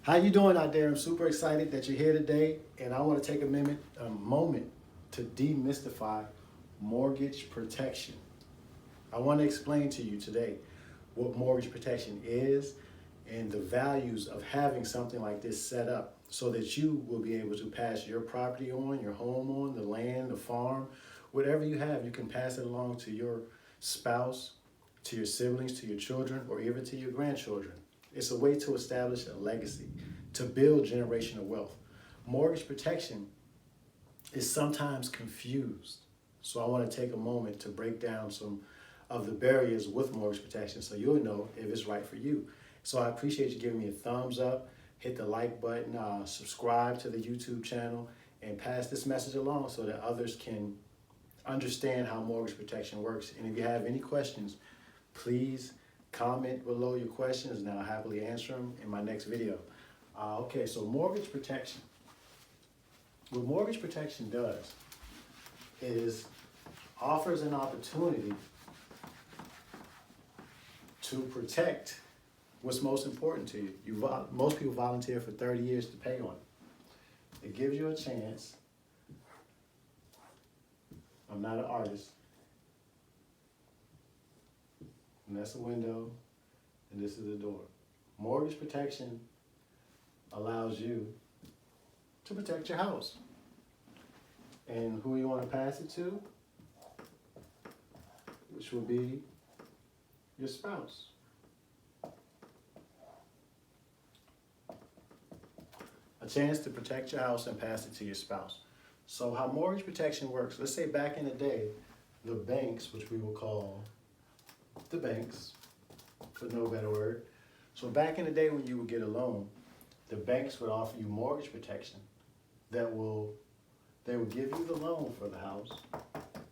How you doing out there? I'm super excited that you're here today, and I want to take a moment to demystify mortgage protection. I want to explain to you today what mortgage protection is and the values of having something like this set up so that you will be able to pass your property on, your home on, the land, the farm, whatever you have, you can pass it along to your spouse, to your siblings, to your children, or even to your grandchildren. It's a way to establish a legacy, to build generational wealth. Mortgage protection is sometimes confused. So I want to take a moment to break down some of the barriers with mortgage protection so you'll know if it's right for you. So I appreciate you giving me a thumbs up, hit the like button, subscribe to the YouTube channel, and pass this message along so that others can understand how mortgage protection works. And if you have any questions, please comment below your questions and I'll happily answer them in my next video. Okay, so mortgage protection. What mortgage protection does is offers an opportunity to protect what's most important to you. Most people volunteer for 30 years to pay on it. It gives you a chance. I'm not an artist. And that's a window, and this is the door. Mortgage protection allows you to protect your house. And who you want to pass it to, which will be your spouse. A chance to protect your house and pass it to your spouse. So how mortgage protection works, let's say back in the day, the banks, which we will call the banks, for no better word. So back in the day when you would get a loan, the banks would offer you mortgage protection they would give you the loan for the house.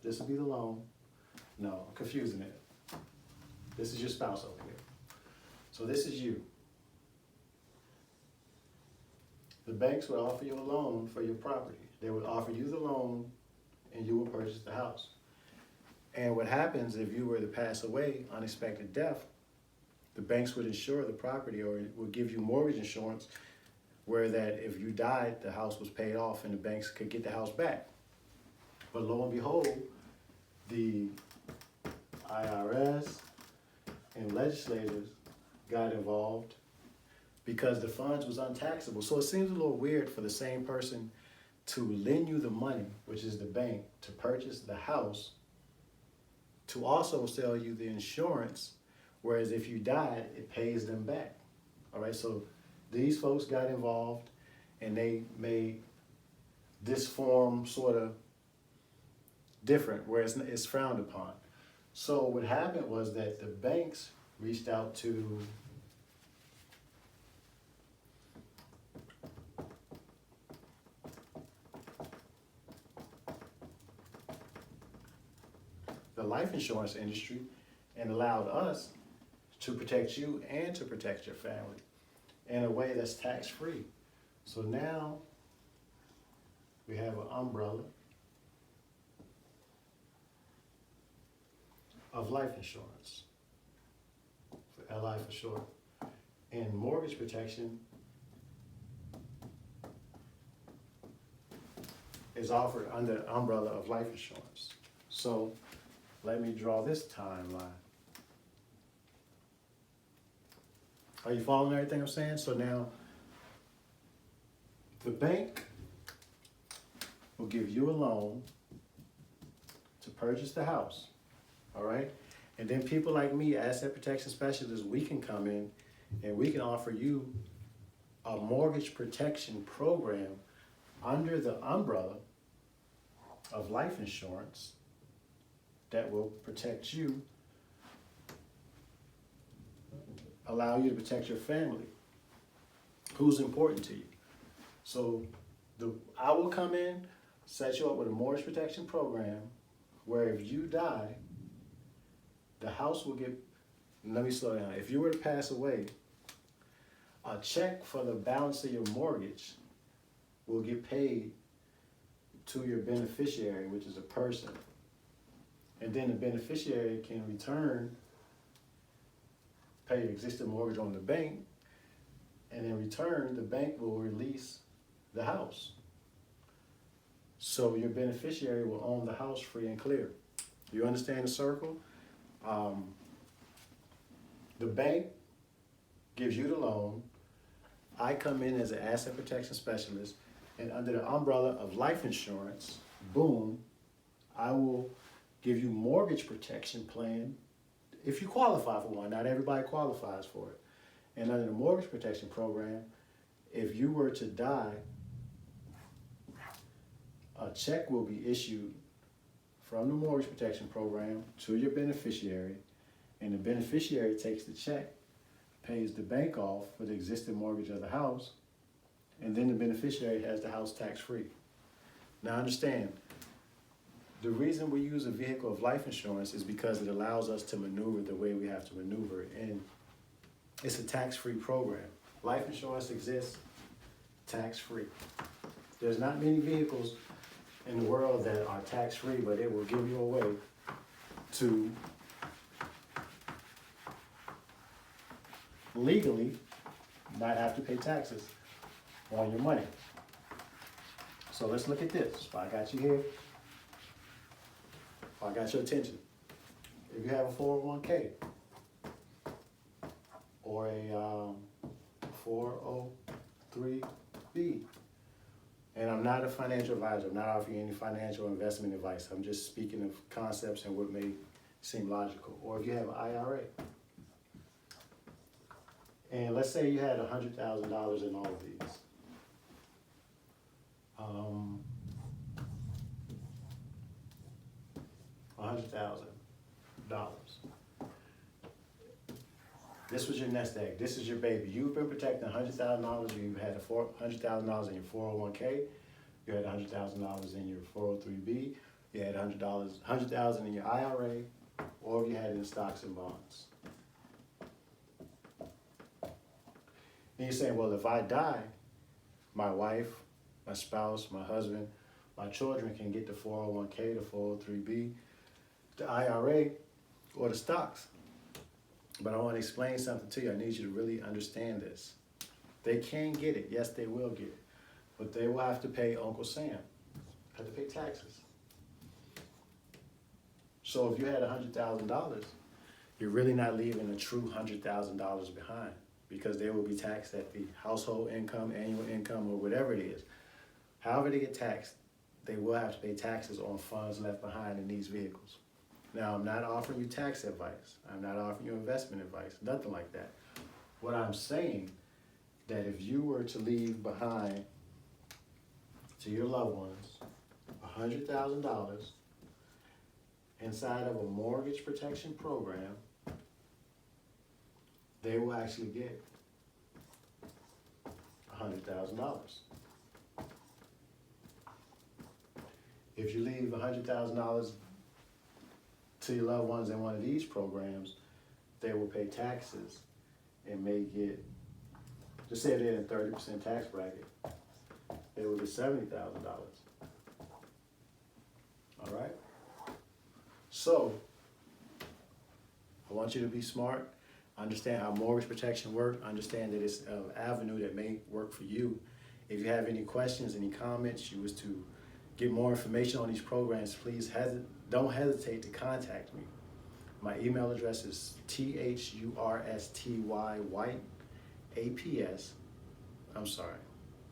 This would be the loan. No, I'm confusing it. This is your spouse over here. So this is you. The banks would offer you a loan for your property. They would offer you the loan and you would purchase the house. And what happens if you were to pass away, unexpected death, the banks would insure the property or would give you mortgage insurance where that if you died, the house was paid off and the banks could get the house back. But lo and behold, the IRS and legislators got involved because the funds was untaxable. So it seems a little weird for the same person to lend you the money, which is the bank, to purchase the house, to also sell you the insurance, whereas if you died, it pays them back. All right, so these folks got involved and they made this form sort of different, where it's frowned upon. So what happened was that the banks reached out to the life insurance industry and allowed us to protect you and to protect your family in a way that's tax-free. So now we have an umbrella of life insurance, for LI for short, and mortgage protection is offered under the umbrella of life insurance. So let me draw this timeline. Are you following everything I'm saying? So now the bank will give you a loan to purchase the house, all right? And then people like me, asset protection specialists, we can come in and we can offer you a mortgage protection program under the umbrella of life insurance that will protect you, allow you to protect your family, who's important to you. So I will come in, set you up with a mortgage protection program where if you die, the house will get, let me slow down. If you were to pass away, a check for the balance of your mortgage will get paid to your beneficiary, which is a person. And then the beneficiary can return, pay your existing mortgage on the bank, And in return, the bank will release the house. So your beneficiary will own the house free and clear. You understand the circle? The bank gives you the loan. I come in as an asset protection specialist, and under the umbrella of life insurance, boom, I will give you mortgage protection plan if you qualify for one. Not everybody qualifies for it. And under the mortgage protection program, if you were to die, a check will be issued from the mortgage protection program to your beneficiary, and the beneficiary takes the check, pays the bank off for the existing mortgage of the house, and then the beneficiary has the house tax-free. Now understand, the reason we use a vehicle of life insurance is because it allows us to maneuver the way we have to maneuver, and it's a tax-free program. Life insurance exists tax-free. There's not many vehicles in the world that are tax-free, but it will give you a way to legally not have to pay taxes on your money. So let's look at this. If I got you here, if I got your attention, if you have a 401k or a 403b, and I'm not a financial advisor, I'm not offering any financial investment advice, I'm just speaking of concepts and what may seem logical. Or if you have an IRA, and let's say you had $100,000 in all of these. $100,000. This was your nest egg. This is your baby. You've been protecting $100,000. You had $100,000 in your 401k. You had $100,000 in your 403b. You had $100,000 in your IRA, or you had it in stocks and bonds. And you're saying, well, if I die, my wife, my spouse, my husband, my children can get the 401k, the 403b, the IRA, or the stocks. But I want to explain something to you. I need you to really understand this. They can get it. Yes, they will get it. But they will have to pay Uncle Sam. Have to pay taxes. So if you had $100,000, you're really not leaving a true $100,000 behind, because they will be taxed at the household income, annual income, or whatever it is. However they get taxed, they will have to pay taxes on funds left behind in these vehicles. Now, I'm not offering you tax advice. I'm not offering you investment advice, nothing like that. What I'm saying, that if you were to leave behind to your loved ones $100,000 inside of a mortgage protection program, they will actually get $100,000. If you leave $100,000 to your loved ones in one of these programs, they will pay taxes and may get, just say they're in a 30% tax bracket, they will get $70,000. All right? So, I want you to be smart. Understand how mortgage protection works. Understand that it's an avenue that may work for you. If you have any questions, any comments, you wish to get more information on these programs, please don't hesitate to contact me. My email address is THURSTYWhiteAPS. I'm sorry,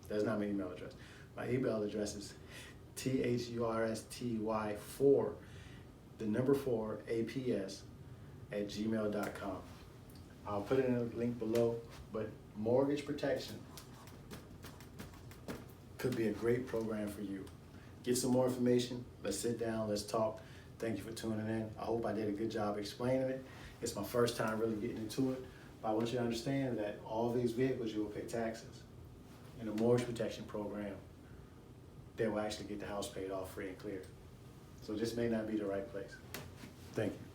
that's not my email address. My email address is THURSTY4, the number 4, APS @gmail.com. I'll put it in a link below, but mortgage protection could be a great program for you. Get some more information. Let's sit down, let's talk. Thank you for tuning in. I hope I did a good job explaining it. It's my first time really getting into it, but I want you to understand that all these vehicles, you will pay taxes. In the mortgage protection program, they will actually get the house paid off free and clear. So this may not be the right place. Thank you.